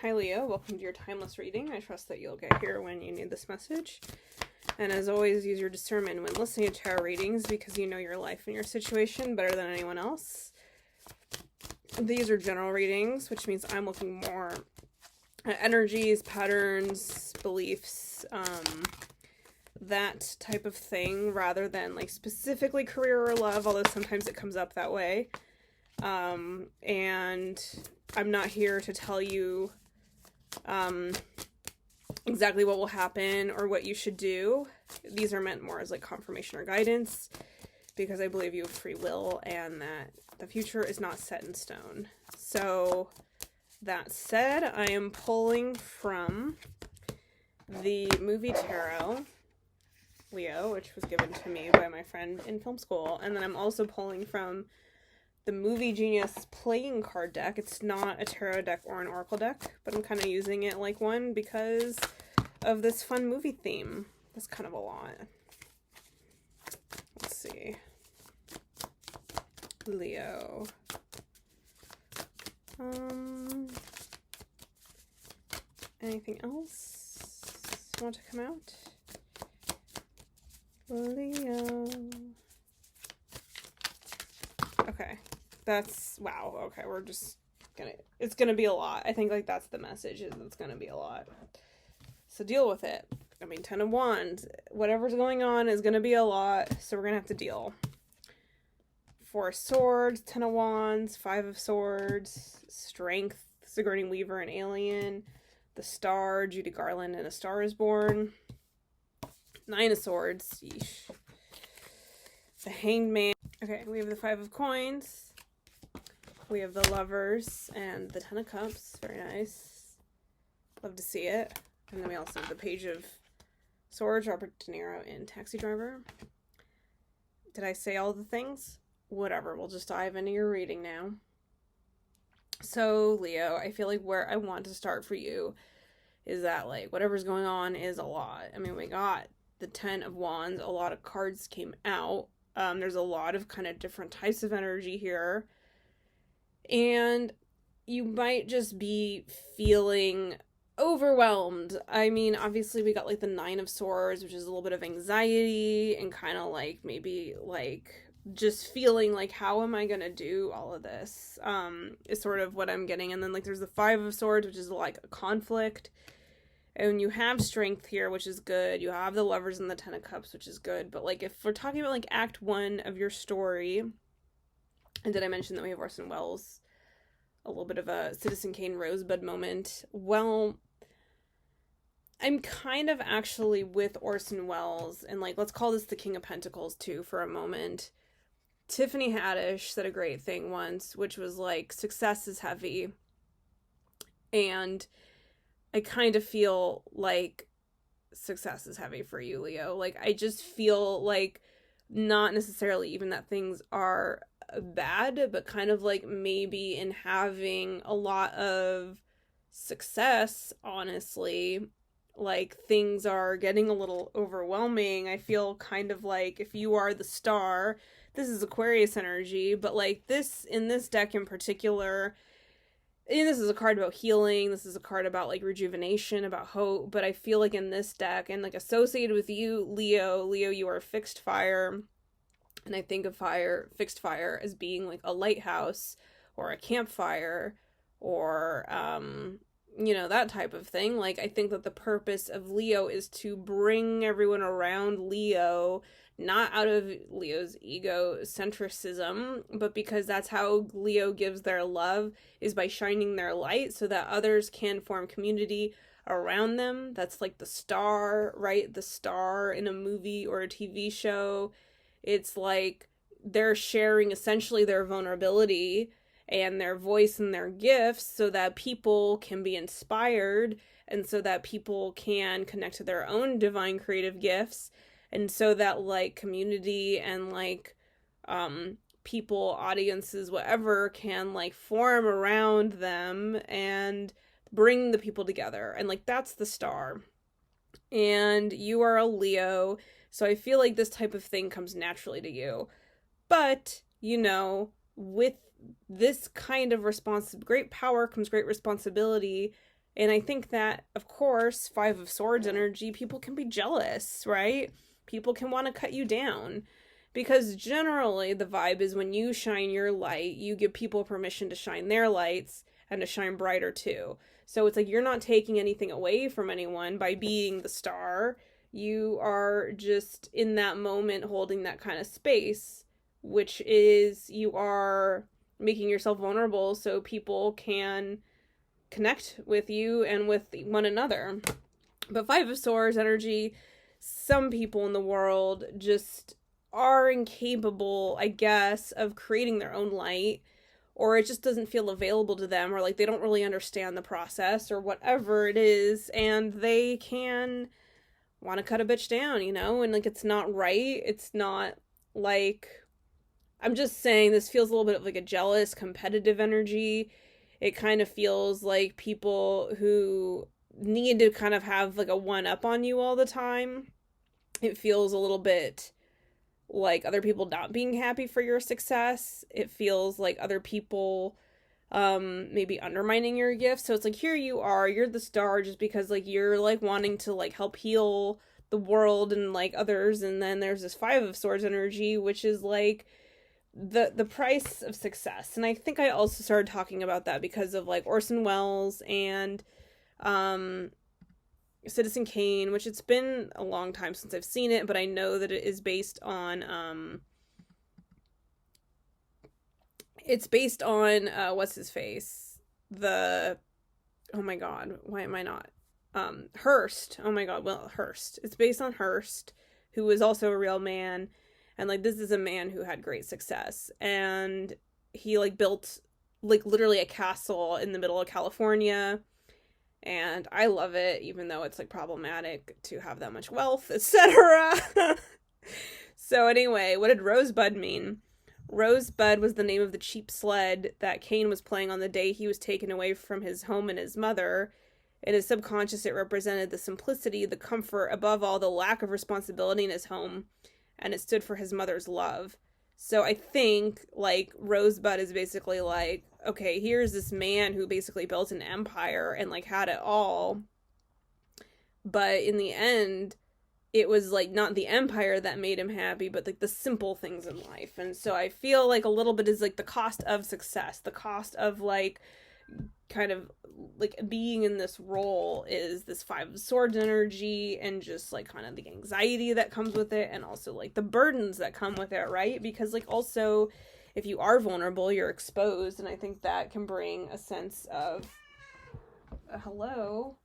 Hi Leo, welcome to your timeless reading. I trust that you'll get here when you need this message. And as always, use your discernment when listening to tarot readings because you know your life and your situation better than anyone else. These are general readings, which means I'm looking more at energies, patterns, beliefs, that type of thing, rather than like specifically career or love, although sometimes it comes up that way. And I'm not here to tell you exactly what will happen or what you should do. These are meant more as like confirmation or guidance because I believe you have free will and that the future is not set in stone. So that said, I am pulling from the movie tarot, Leo, which was given to me by my friend in film school. And then I'm also pulling from the Movie Genius playing card deck. It's not a tarot deck or an oracle deck, but I'm kind of using it like one because of this fun movie theme. That's kind of a lot. Let's see. Leo. Anything else want to come out? Leo. Okay. That's, wow, okay, we're just gonna, it's gonna be a lot. I think, like, that's the message, is it's gonna be a lot. So deal with it. I mean, 10 of Wands, whatever's going on is gonna be a lot, so we're gonna have to deal. 4 of Swords, 10 of Wands, 5 of Swords, Strength, Sigourney Weaver and Alien, the Star, Judy Garland and A Star is Born, 9 of Swords, yeesh. The Hanged Man. Okay, we have the 5 of Coins. We have the Lovers and the 10 of Cups. Very nice. Love to see it. And then we also have the Page of Swords, Robert De Niro in Taxi Driver. Did I say all the things? Whatever, we'll just dive into your reading now. So, Leo, I feel like where I want to start for you is that, like, whatever's going on is a lot. I mean, we got the 10 of Wands. A lot of cards came out. There's a lot of kind of different types of energy here. And you might just be feeling overwhelmed. I mean, obviously we got like the 9 of Swords, which is a little bit of anxiety and kind of like maybe like just feeling like, how am I going to do all of this? Is sort of what I'm getting. And then like there's the 5 of Swords, which is like a conflict. And you have Strength here, which is good. You have the Lovers and the 10 of Cups, which is good. But, like, if we're talking about, like, Act 1 of your story, and did I mention that we have Orson Welles? A little bit of a Citizen Kane Rosebud moment. Well, I'm kind of actually with Orson Welles, and, like, let's call this the King of Pentacles, too, for a moment. Tiffany Haddish said a great thing once, which was, like, success is heavy. And I kind of feel like success is heavy for you, Leo. Like, I just feel like not necessarily even that things are bad, but kind of like maybe in having a lot of success, honestly, like things are getting a little overwhelming. I feel kind of like if you are the star, this is Aquarius energy, but like this, in this deck in particular, and this is a card about healing, this is a card about, like, rejuvenation, about hope, but I feel like in this deck, and, like, associated with you, Leo, you are fixed fire, and I think of fixed fire as being, like, a lighthouse, or a campfire, or, you know, that type of thing. Like, I think that the purpose of Leo is to bring everyone around Leo, not out of Leo's egocentrism, but because that's how Leo gives their love, is by shining their light so that others can form community around them. That's like the star, right? The star in a movie or a TV show. It's like they're sharing essentially their vulnerability and their voice and their gifts so that people can be inspired and so that people can connect to their own divine creative gifts. And so that, like, community and, like, people, audiences, whatever, can, like, form around them and bring the people together. And, like, that's the star. And you are a Leo, so I feel like this type of thing comes naturally to you. But, you know, with this kind of great power comes great responsibility, And I think that, of course, Five of Swords energy, people can be jealous, right? People can want to cut you down. Because generally, the vibe is when you shine your light, you give people permission to shine their lights and to shine brighter too. So it's like you're not taking anything away from anyone by being the star. You are just in that moment holding that kind of space, which is you are making yourself vulnerable so people can connect with you and with one another. But Five of Swords energy, some people in the world just are incapable, I guess, of creating their own light, or it just doesn't feel available to them, or like they don't really understand the process or whatever it is, and they can want to cut a bitch down, you know, and like it's not right. It's not like, I'm just saying this feels a little bit of like a jealous, competitive energy. It kind of feels like people who need to kind of have like a one up on you all the time. It feels a little bit like other people not being happy for your success. It feels like other people maybe undermining your gifts. So it's like, here you are, you're the star just because like you're like wanting to like help heal the world and like others, and then there's this Five of Swords energy, which is like the price of success. And I think I also started talking about that because of like Orson Welles and Citizen Kane, which it's been a long time since I've seen it, but I know that it is based on it's based on what's his face? Oh my god, why am I not? Hearst. Oh my god, Will Hearst. It's based on Hearst, who was also a real man, and like this is a man who had great success, and he like built like literally a castle in the middle of California. And I love it, even though it's like problematic to have that much wealth, etc. So anyway, what did Rosebud mean? Rosebud was the name of the cheap sled that Kane was playing on the day he was taken away from his home and his mother. In his subconscious, it represented the simplicity, the comfort, above all, the lack of responsibility in his home, and it stood for his mother's love. So I think, like, Rosebud is basically like, okay, here's this man who basically built an empire and, like, had it all. But in the end, it was, like, not the empire that made him happy, but, like, the simple things in life. And so I feel like a little bit is, like, the cost of success, the cost of, like, kind of like being in this role is this Five of Swords energy, and just like kind of the anxiety that comes with it, and also like the burdens that come with it, right? Because like also if you are vulnerable, you're exposed, and I think that can bring a sense of hello.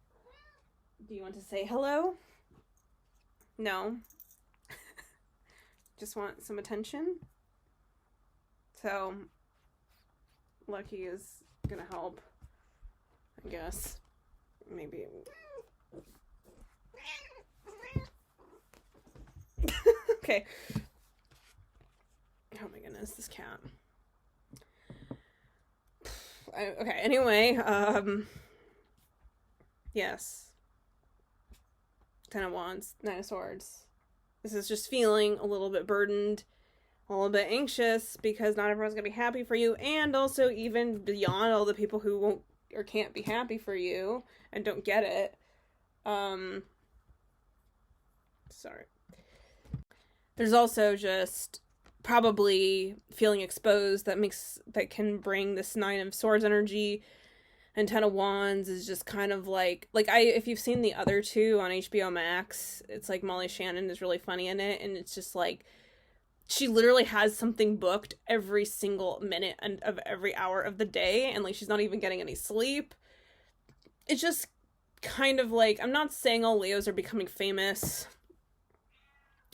Do you want to say hello? No. Just want some attention. So Lucky is gonna help, I guess. Maybe. Okay. Oh my goodness, this cat. Okay, anyway, yes. Ten of Wands, Nine of Swords. This is just feeling a little bit burdened, a little bit anxious, because not everyone's gonna be happy for you, and also even beyond all the people who won't or can't be happy for you and don't get it. Sorry. There's also just probably feeling exposed that can bring this Nine of Swords energy, and Ten of Wands is just kind of like if you've seen the other two on HBO Max, it's like Molly Shannon is really funny in it, and it's just like she literally has something booked every single minute of every hour of the day, and like she's not even getting any sleep. It's just kind of like, I'm not saying all Leos are becoming famous,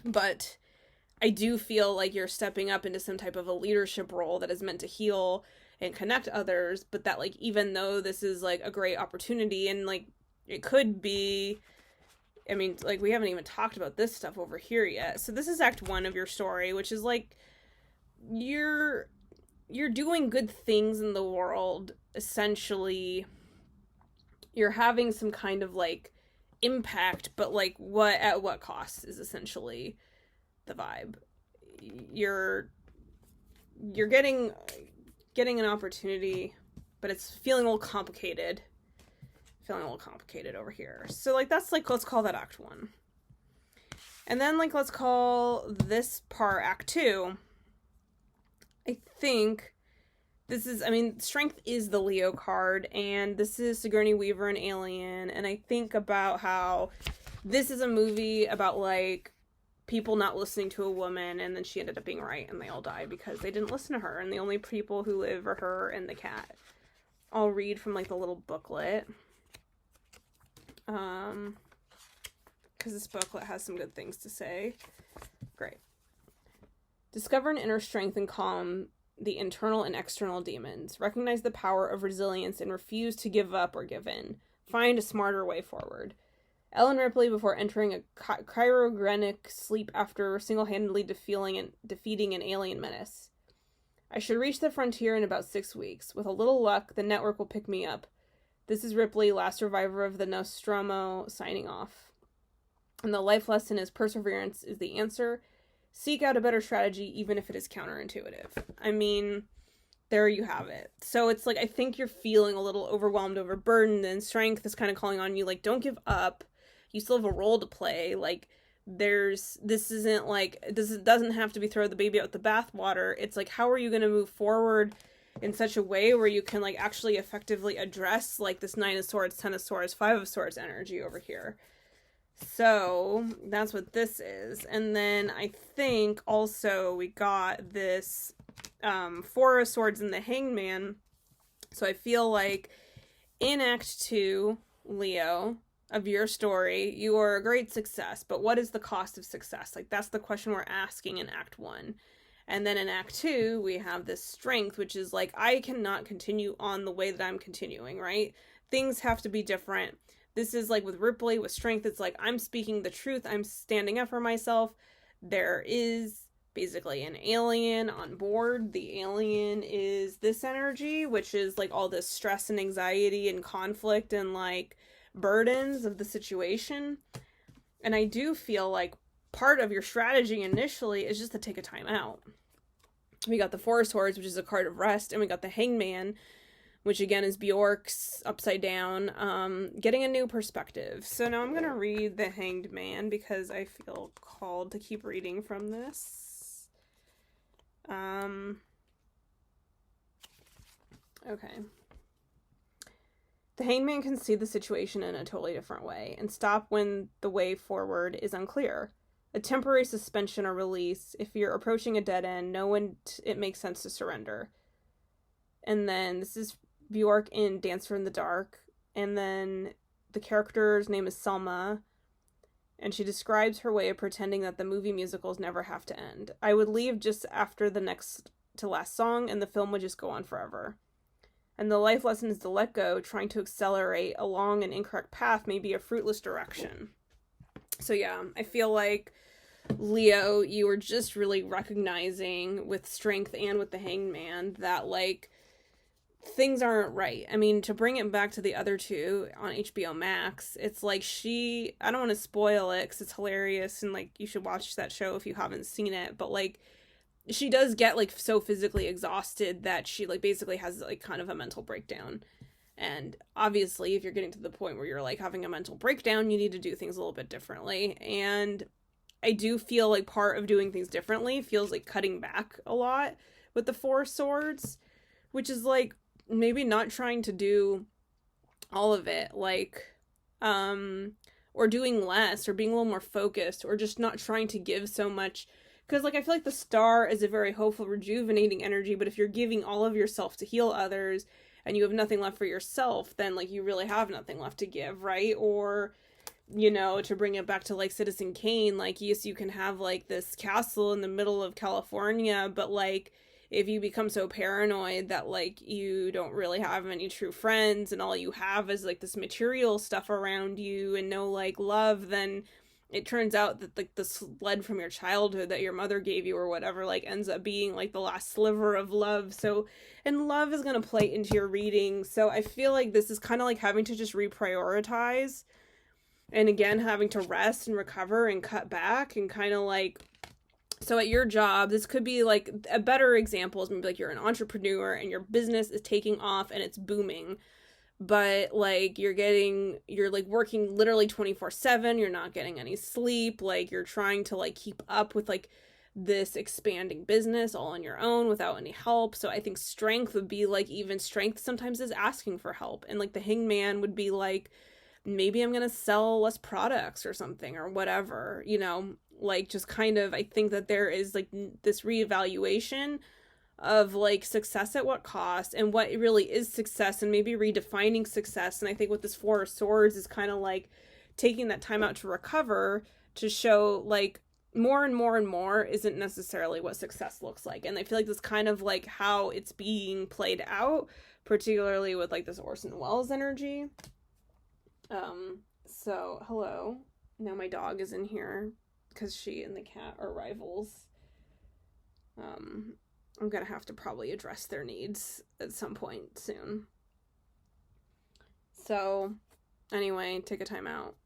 but I do feel like you're stepping up into some type of a leadership role that is meant to heal and connect others, but that like even though this is like a great opportunity, and like it could be, I mean, like, we haven't even talked about this stuff over here yet. So this is Act 1 of your story, which is like you're doing good things in the world. Essentially, you're having some kind of like impact, but like at what cost is essentially the vibe. You're getting an opportunity, but it's feeling a little complicated, if feeling a little complicated over here. So, like, that's, like, let's call that Act 1. And then, like, let's call this part Act 2. I think this is, I mean, Strength is the Leo card, and this is Sigourney Weaver and Alien, and I think about how this is a movie about, like, people not listening to a woman, and then she ended up being right, and they all died because they didn't listen to her, and the only people who live are her and the cat. I'll read from, like, the little booklet. Because this booklet has some good things to say. Great. Discover an inner strength and calm the internal and external demons. Recognize the power of resilience and refuse to give up or give in. Find a smarter way forward. Ellen Ripley before entering a cryogenic sleep after single-handedly defeating an alien menace. I should reach the frontier in about 6 weeks. With a little luck, the network will pick me up. This is Ripley, last survivor of the Nostromo, signing off. And the life lesson is perseverance is the answer. Seek out a better strategy, even if it is counterintuitive. I mean, there you have it. So it's like, I think you're feeling a little overwhelmed, overburdened, and Strength is kind of calling on you, like, don't give up. You still have a role to play. Like, this doesn't have to be throw the baby out the bathwater. It's like, how are you going to move forward in such a way where you can, like, actually effectively address, like, this 9 of Swords, 10 of Swords, 5 of Swords energy over here. So that's what this is. And then I think also we got this 4 of Swords and the Hangman. So I feel like in Act 2, Leo, of your story, you are a great success, but what is the cost of success? Like, that's the question we're asking in Act 1. And then in Act 2, we have this Strength, which is like, I cannot continue on the way that I'm continuing, right? Things have to be different. This is like with Ripley, with Strength, it's like, I'm speaking the truth, I'm standing up for myself. There is basically an alien on board. The alien is this energy, which is like all this stress and anxiety and conflict and like burdens of the situation. And I do feel like part of your strategy initially is just to take a time out. We got the 4 of Swords, which is a card of rest, and we got the Hangman, which again is Bjork's upside down, getting a new perspective. So now I'm going to read the Hanged Man because I feel called to keep reading from this. Okay. The Hangman can see the situation in a totally different way and stop when the way forward is unclear. A temporary suspension or release. If you're approaching a dead end, know when it makes sense to surrender. And then this is Bjork in Dancer in the Dark. And then the character's name is Selma. And she describes her way of pretending that the movie musicals never have to end. I would leave just after the next to last song and the film would just go on forever. And the life lesson is to let go. Trying to accelerate along an incorrect path may be a fruitless direction. So yeah, I feel like, Leo, you were just really recognizing with Strength and with the Hangman that, like, things aren't right. I mean, to bring it back to the other two on HBO Max, it's like I don't want to spoil it because it's hilarious and, like, you should watch that show if you haven't seen it, but, like, she does get, like, so physically exhausted that she, like, basically has, like, kind of a mental breakdown. And obviously, if you're getting to the point where you're, like, having a mental breakdown, you need to do things a little bit differently. And I do feel like part of doing things differently feels like cutting back a lot with the 4 Swords, which is, like, maybe not trying to do all of it, like, or doing less, or being a little more focused, or just not trying to give so much. Because, like, I feel like the Star is a very hopeful, rejuvenating energy, but if you're giving all of yourself to heal others, and you have nothing left for yourself, then, like, you really have nothing left to give, right? Or, you know, to bring it back to, like, Citizen Kane, like, yes, you can have, like, this castle in the middle of California, but, like, if you become so paranoid that, like, you don't really have any true friends, and all you have is, like, this material stuff around you, and no, like, love, then it turns out that, like, the sled from your childhood that your mother gave you or whatever, like, ends up being, like, the last sliver of love. So, and love is going to play into your reading. So I feel like this is kind of like having to just reprioritize. And again, having to rest and recover and cut back and kind of, like, so at your job, this could be, like, a better example is maybe, like, you're an entrepreneur and your business is taking off and it's booming. but like you're like working literally 24/7, you're not getting any sleep, like you're trying to like keep up with like this expanding business all on your own without any help. So I think strength would be like, even strength sometimes is asking for help, and like the hangman would be like, maybe I'm gonna sell less products or something or whatever, you know, like just kind of, I think that there is like this reevaluation of like success at what cost and what really is success, and maybe redefining success. And I think with this Four of Swords is kind of like taking that time out to recover, to show like more and more and more isn't necessarily what success looks like. And I feel like this kind of like how it's being played out, particularly with like this Orson Welles energy. So hello, now my dog is in here because she and the cat are rivals. I'm gonna have to probably address their needs at some point soon. So, anyway, take a time out.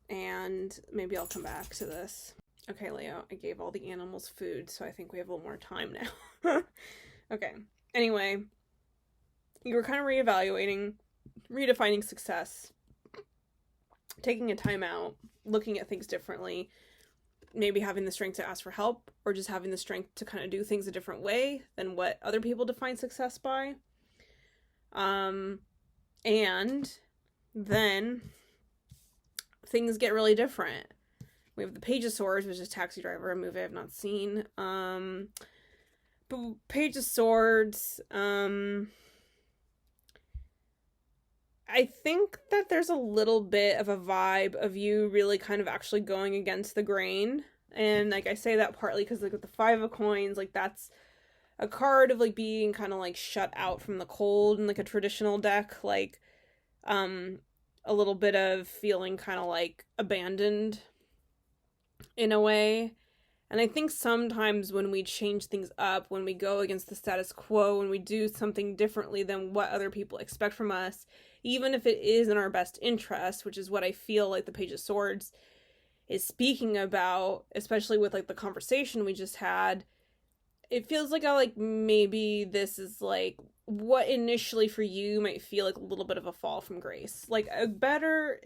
And maybe I'll come back to this. Okay, Leo, I gave all the animals food, so I think we have a little more time now. Okay, anyway, you were kind of reevaluating, redefining success, taking a time out, looking at things differently, maybe having the strength to ask for help, or just having the strength to kind of do things a different way than what other people define success by. And then things get really different. We have the Page of Swords, which is Taxi Driver, a movie I've not seen. But Page of Swords, I think that there's a little bit of a vibe of you really kind of actually going against the grain. And like I say that partly because like with the Five of Coins, like that's a card of like being kind of like shut out from the cold in like a traditional deck, like a little bit of feeling kind of like abandoned in a way. And I think sometimes when we change things up, when we go against the status quo, when we do something differently than what other people expect from us, even if it is in our best interest, which is what I feel like the Page of Swords is speaking about, especially with like the conversation we just had, it feels like maybe this is like what initially for you might feel like a little bit of a fall from grace. Like a better,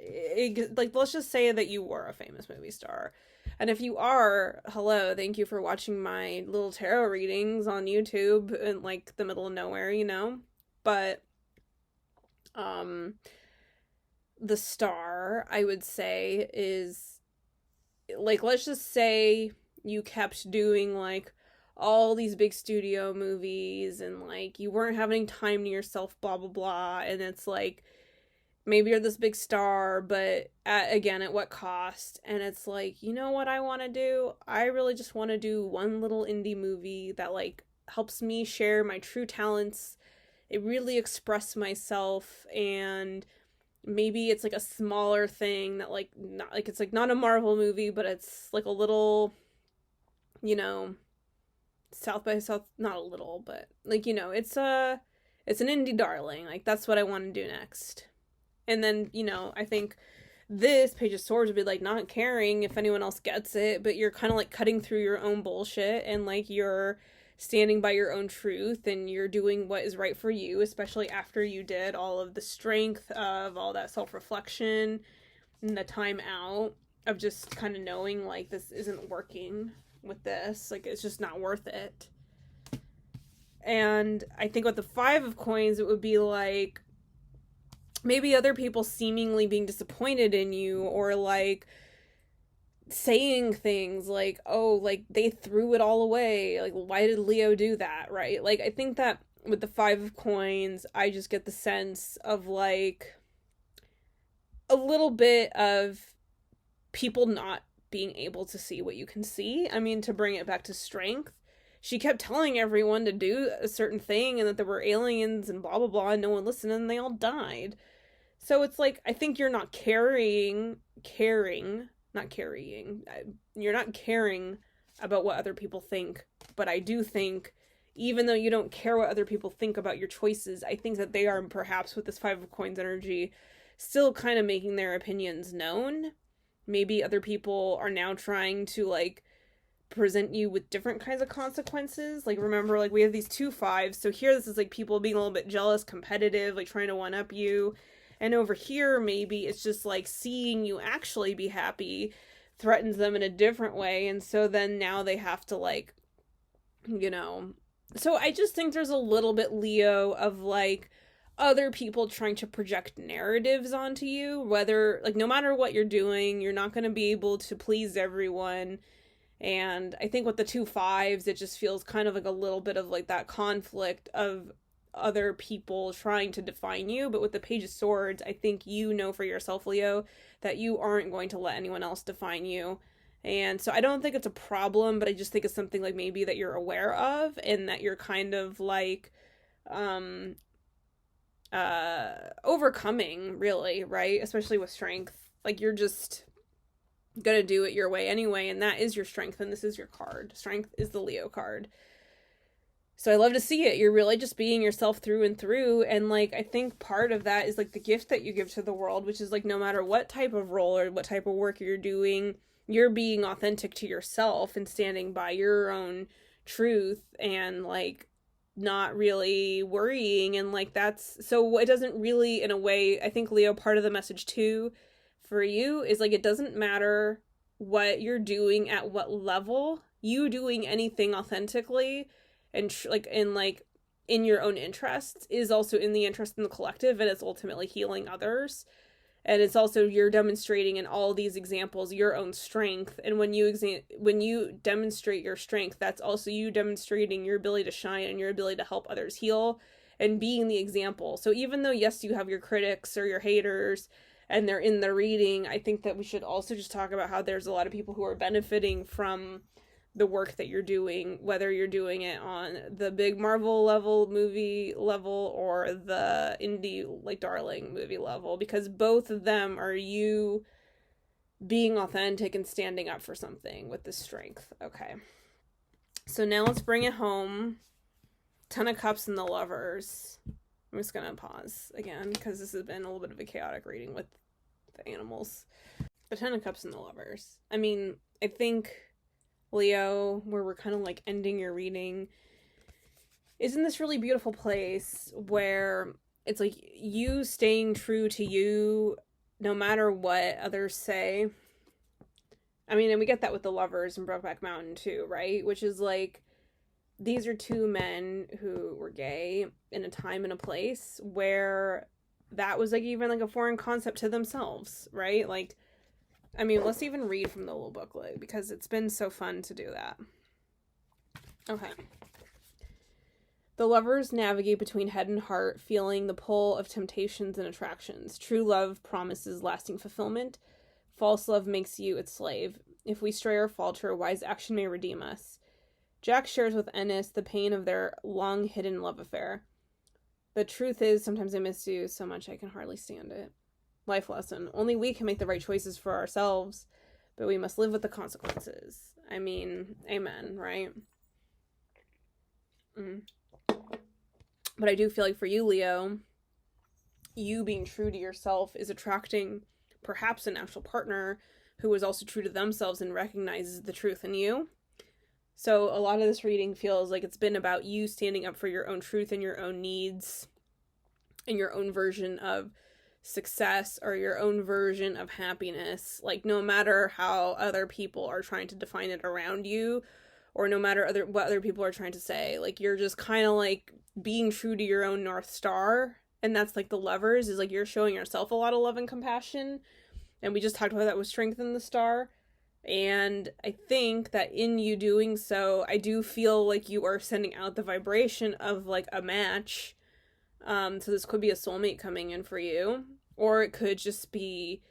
like let's just say that you were a famous movie star. And if you are, hello, thank you for watching my little tarot readings on YouTube in like the middle of nowhere, you know? But the star, I would say, is like, let's just say you kept doing like all these big studio movies and like you weren't having time to yourself, blah blah blah, and it's like maybe you're this big star, but at what cost? And it's like, you know what I want to do? I really just want to do one little indie movie that like helps me share my true talents, it really express myself, and maybe it's like a smaller thing that like not like it's like not a Marvel movie, but it's like a little, you know, South by South, not a little, but like, you know, it's an indie darling. Like that's what I want to do next. And then, you know, I think this Page of Swords would be like not caring if anyone else gets it, but you're kind of like cutting through your own bullshit and like you're standing by your own truth and you're doing what is right for you, especially after you did all of the strength of all that self-reflection and the time out of just kind of knowing like this isn't working with this, like it's just not worth it. And I think with the Five of Coins, it would be like maybe other people seemingly being disappointed in you, or like saying things like, oh, like they threw it all away, like why did Leo do that, right? Like I think that with the Five of Coins, I just get the sense of like a little bit of people not being able to see what you can see. I mean, to bring it back to strength, she kept telling everyone to do a certain thing and that there were aliens and blah blah blah, and no one listened and they all died. So it's like, I think you're not caring about what other people think. But I do think, even though you don't care what other people think about your choices, I think that they are perhaps with this Five of Coins energy still kind of making their opinions known. Maybe other people are now trying to like present you with different kinds of consequences. Like, remember, like, we have these 2 5s. So here, this is like people being a little bit jealous, competitive, like trying to one up you. And over here, maybe it's just like seeing you actually be happy threatens them in a different way. And so then now they have to, like, you know. So I just think there's a little bit, Leo, of like other people trying to project narratives onto you, whether, like, no matter what you're doing, you're not going to be able to please everyone. And I think with the 2 5s, it just feels kind of like a little bit of like that conflict of other people trying to define you. But with the Page of Swords, I think you know for yourself, Leo, that you aren't going to let anyone else define you. And so I don't think it's a problem, but I just think it's something like maybe that you're aware of, and that you're kind of like overcoming, really, right? Especially with strength. Like, you're just gonna do it your way anyway, and that is your strength, and this is your card. Strength is the Leo card. So I love to see it. You're really just being yourself through and through, and like, I think part of that is like the gift that you give to the world, which is like, no matter what type of role or what type of work you're doing, you're being authentic to yourself and standing by your own truth, and like not really worrying. And like, that's, so it doesn't really, in a way, I think, Leo, part of the message too for you is like, it doesn't matter what you're doing at what level. You doing anything authentically and in your own interests is also in the interest in the collective, and it's ultimately healing others. And it's also, you're demonstrating in all these examples your own strength. And when you demonstrate your strength, that's also you demonstrating your ability to shine and your ability to help others heal and being the example. So even though, yes, you have your critics or your haters and they're in the reading, I think that we should also just talk about how there's a lot of people who are benefiting from the work that you're doing, whether you're doing it on the big Marvel level, movie level, or the indie, like, Darling movie level, because both of them are you being authentic and standing up for something with this strength. Okay. So now let's bring it home. 10 of Cups and the Lovers. I'm just going to pause again because this has been a little bit of a chaotic reading with the animals. The 10 of Cups and the Lovers. I mean, I think, Leo, where we're kind of like ending your reading, is in this really beautiful place where it's like you staying true to you no matter what others say. I mean, and we get that with the Lovers and Brokeback Mountain too, right? Which is like, these are two men who were gay in a time and a place where that was like even like a foreign concept to themselves, right? Like, I mean, let's even read from the little booklet because it's been so fun to do that. Okay. The lovers navigate between head and heart, feeling the pull of temptations and attractions. True love promises lasting fulfillment. False love makes you its slave. If we stray or falter, wise action may redeem us. Jack shares with Ennis the pain of their long-hidden love affair. The truth is, sometimes I miss you so much I can hardly stand it. Life lesson. Only we can make the right choices for ourselves, but we must live with the consequences. I mean, amen, right? But I do feel like for you, Leo, you being true to yourself is attracting perhaps an actual partner who is also true to themselves and recognizes the truth in you. So a lot of this reading feels like it's been about you standing up for your own truth and your own needs and your own version of success or your own version of happiness. Like, no matter how other people are trying to define it around you, or no matter what other people are trying to say, like, you're just kind of like being true to your own North Star. And that's like the Lovers, is like you're showing yourself a lot of love and compassion. And we just talked about that with Strength in the Star. And I think that in you doing so, I do feel like you are sending out the vibration of like a match. So this could be a soulmate coming in for you, or it could just be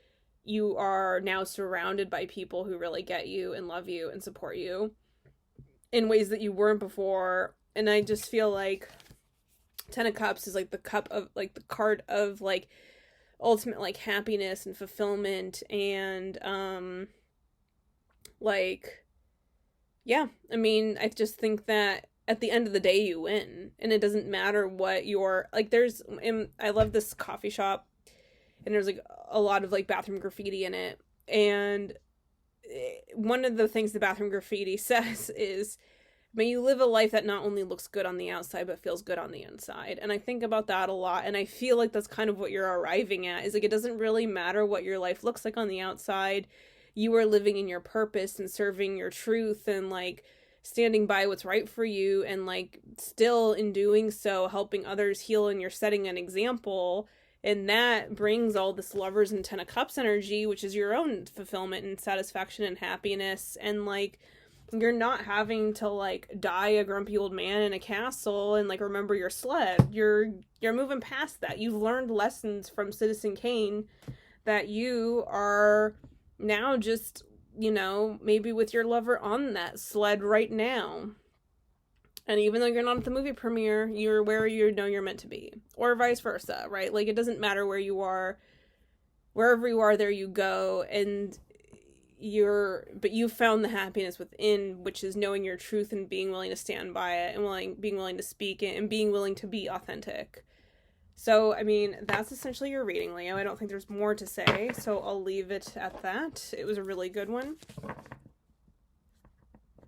you are now surrounded by people who really get you and love you and support you in ways that you weren't before. And I just feel like 10 of Cups is like the cup of like the card of like ultimate like happiness and fulfillment and like, yeah, I mean, I just think that at the end of the day, you win. And it doesn't matter what your, like, I love this coffee shop, and there's, like, a lot of, like, bathroom graffiti in it. And one of the things the Bathroom Graffiti says is, may you live a life that not only looks good on the outside, but feels good on the inside. And I think about that a lot. And I feel like that's kind of what you're arriving at, is like, it doesn't really matter what your life looks like on the outside. You are living in your purpose and serving your truth and like standing by what's right for you, and like still in doing so helping others heal, and you're setting an example. And that brings all this Lovers and Ten of Cups energy, which is your own fulfillment and satisfaction and happiness. And like, you're not having to like die a grumpy old man in a castle and like remember your sled. You're moving past that. You've learned lessons from Citizen Kane that you are now just, you know, maybe with your lover on that sled right now. And even though you're not at the movie premiere, you're where you know you're meant to be. Or vice versa, right? Like, it doesn't matter where you are. Wherever you are, there you go. And but you found the happiness within, which is knowing your truth and being willing to stand by it, and being willing to speak it, and being willing to be authentic. So, I mean, that's essentially your reading, Leo. I don't think there's more to say, so I'll leave it at that. It was a really good one.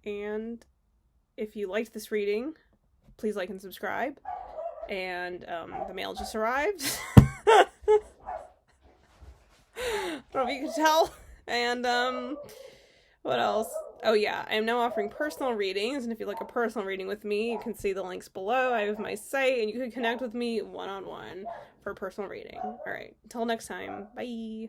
And if you liked this reading, please like and subscribe. And the mail just arrived. I don't know if you can tell. And what else? Oh yeah, I am now offering personal readings, and if you'd like a personal reading with me, you can see the links below. I have my site, and you can connect with me one-on-one for a personal reading. All right, until next time, bye.